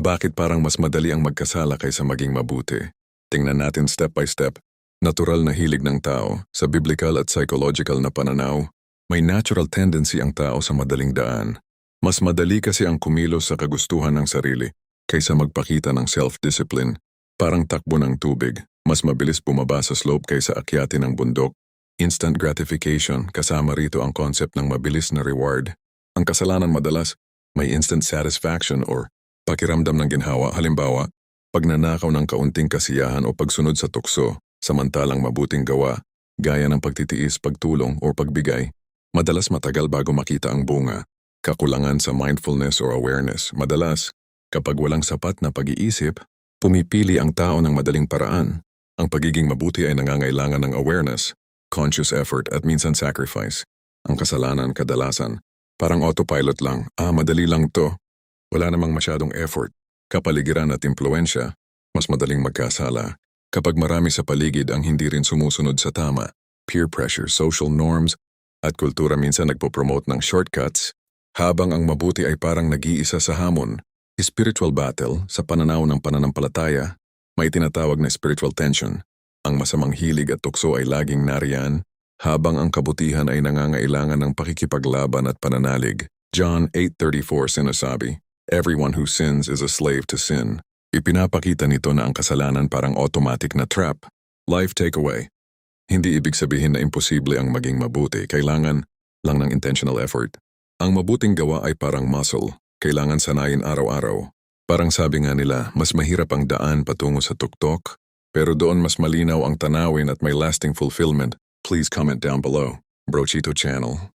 Bakit parang mas madali ang magkasala kaysa maging mabuti? Tingnan natin step by step. Natural na hilig ng tao, sa biblical at psychological na pananaw, may natural tendency ang tao sa madaling daan. Mas madali kasi ang kumilos sa kagustuhan ng sarili kaysa magpakita ng self-discipline. Parang takbo ng tubig, mas mabilis bumaba sa slope kaysa akyatin ng bundok. Instant gratification, kasama rito ang concept ng mabilis na reward. Ang kasalanan madalas, may instant satisfaction or pakiramdam ng ginhawa, halimbawa, pagnanakaw ng kaunting kasiyahan o pagsunod sa tukso, samantalang mabuting gawa, gaya ng pagtitiis, pagtulong o pagbigay, madalas matagal bago makita ang bunga. Kakulangan sa mindfulness or awareness, madalas, kapag walang sapat na pag-iisip, pumipili ang tao ng madaling paraan. Ang pagiging mabuti ay nangangailangan ng awareness, conscious effort at minsan sacrifice. Ang kasalanan kadalasan, parang autopilot lang, madali lang to. Wala namang masyadong effort. Kapaligiran at impluensya, mas madaling magkasala. Kapag marami sa paligid ang hindi rin sumusunod sa tama, peer pressure, social norms, at kultura minsan nagpo-promote ng shortcuts, habang ang mabuti ay parang nag-iisa sa hamon. Spiritual battle, sa pananaw ng pananampalataya, may tinatawag na spiritual tension. Ang masamang hilig at tukso ay laging nariyan, habang ang kabutihan ay nangangailangan ng pakikipaglaban at pananalig. John 8:34 sinasabi, "Everyone who sins is a slave to sin." Ipinapakita nito na ang kasalanan parang automatic na trap. Life takeaway. Hindi ibig sabihin na imposible ang maging mabuti, kailangan lang ng intentional effort. Ang mabuting gawa ay parang muscle, kailangan sanayin araw-araw. Parang sabi nga nila, mas mahirap ang daan patungo sa tuktok, pero doon mas malinaw ang tanawin at may lasting fulfillment. Please comment down below. Brochito Channel.